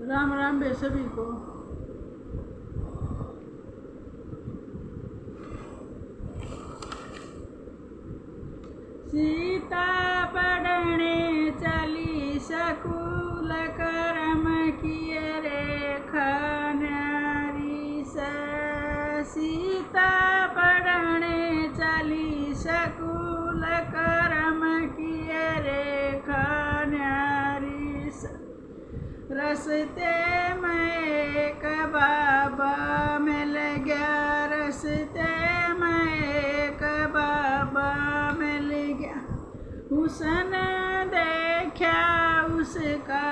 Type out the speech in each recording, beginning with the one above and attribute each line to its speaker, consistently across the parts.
Speaker 1: राम राम बे सभी को। सीता पढ़ने चली सकूल करम किए रेखा नारी से। सीता पढ़ने चली सकूल करम किए रेखा नारी से। रस्ते में एक बाबा मिल गया, रस्ते में एक बाबा मिल गया। उसने देखा उसका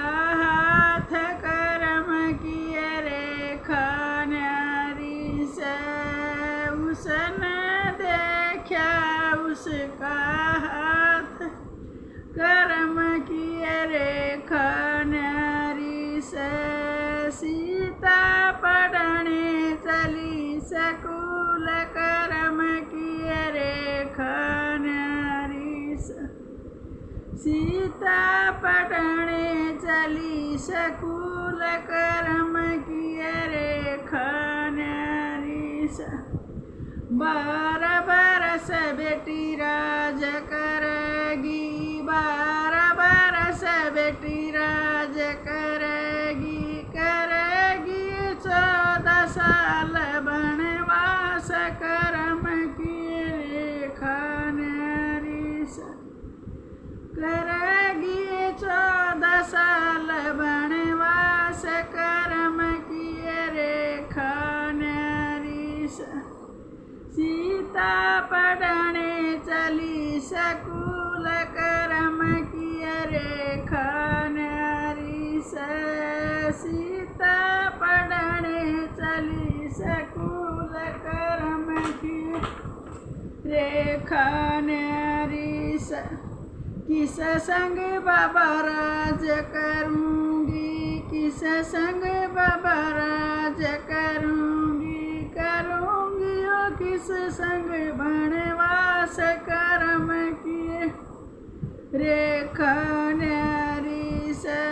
Speaker 1: हाथ कर्म किए रेखा नारी से। उसने देखा उसका हाथ कर्म किए रेखा नारी से। सीता पढ़ने चली सकूल कर्म किए रेखा नारी से। सीता पढ़ने चली सकूल कर्म किए रेखा नारी से। 12 बरस बेटी राज करेगी, 12 बरस बेटी राज करेगी, करेगी 14 साल वनवास कर्म किए रेखा नारी से। करेगी 14 साल वनवास कर्म किए रेखा नारी से। सीता पढ़ने चली सकूल कर्म किए रेखा नारी से। सीता पढ़ने चली सकूल कर्म किए रेखा नारी से। किस संग बाबा राज करूँगी, किस संग बाबा राज करूँगी, करूँगी ओ किस संग वनवास कर्म किए रेखा नारी से।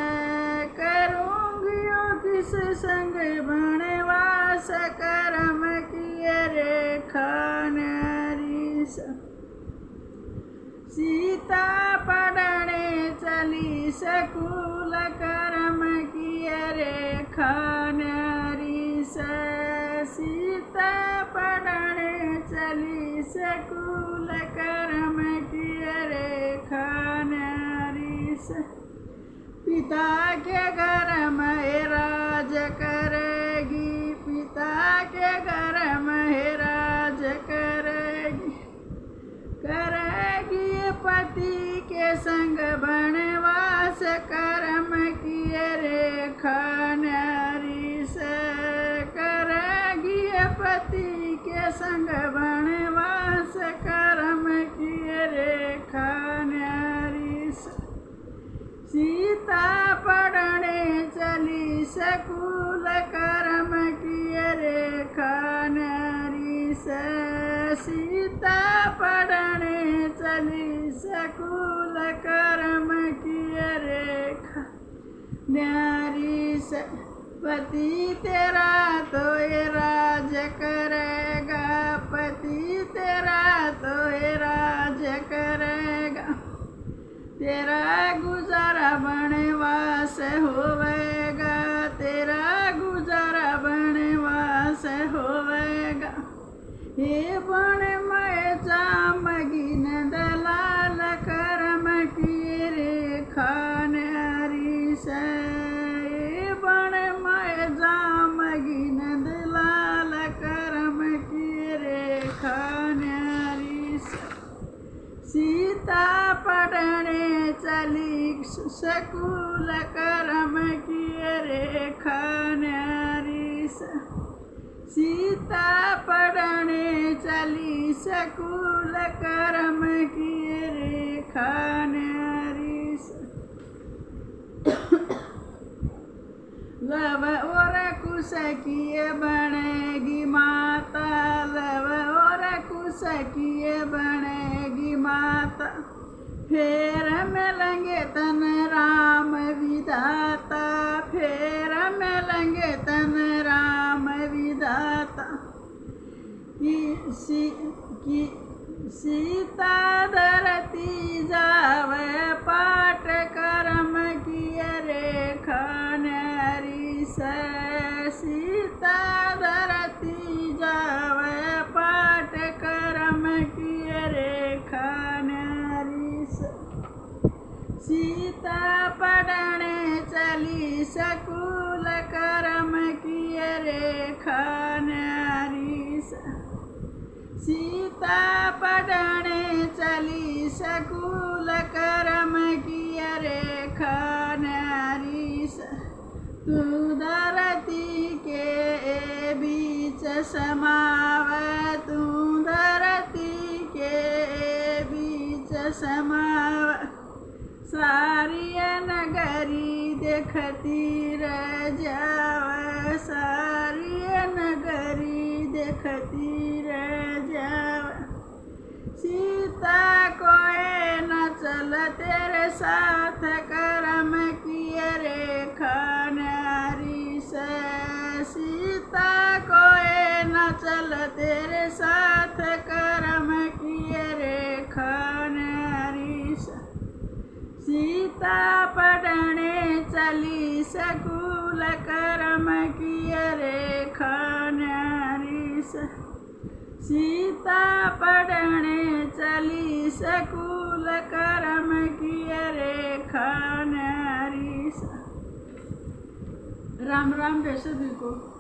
Speaker 1: करूँगी ओ किस संग वनवास कर्म किए रेखा नारी से। सीता पढ़ने चली सकूल कर्म किए रेखा नारी से। सीता पढ़ने चली सकूल कर्म किए रेखा नारी से। पिता के घर में राज करेगी, पिता के घर में राज करेगी, करेगी पति के संग वनवास कर्म किए रेखा नारी से। करेगी पति के संग वनवास कर्म किए रेखा नारी से। सीता पढ़ने चली सकूल कर्म किए रेखा नारी से। सीता पढ़ने चली सकूल कर्म किए रेखा नारी से। पति तेरा तो ये राज करेगा, पति तेरा तो ये राज करेगा, तेरा गुजारा वनवास होवेगा, तेरा गुजारा वनवास होवेगा। हे बन में जामगी दलाल कर्म किए रेखा नारी से। हे बन में जामगी दलाल कर्म किए रेखा नारी से। सीता पढ़ने चली सकूल कर्म किए रेखा नारी से। सीता पढ़ने चली सकूल कर्म किए रेखा नारी से। लव और कुश किए बनेगी माता, लव और कुश किए बनेगी माता, फेर मिलेंगे तन राम विधाता, फेर मिलेंगे तन राम विधाता। कि सीता धरती जावे पाठ कर्म किए रेखा नारी से, सीता धरती जावे पाठ कर्म किए रेखा नारी से। सीता पढ़ने चली सकूल कर्म किए रेखा नारी से, सीता पढ़ने चली सकूल कर्म किए रेखा नारी से। तू धरती के बीच समावे, तू धरती के बीच समावे, सारी नगरी देखती रह जावे, सारी नगरी देखती रह जावे। सीता कोई न चल तेरे साथ कर्म किए रेखा नारी से, सीता कोई न चल तेरे साथ कर्म किए रेखा नारी से। सीता पढ़ने चली सकूल कर्म किए रेखा नारी से, सीता पढ़ने चली सकूल कर्म किए रेखा नारी से। राम राम वैसे भी को।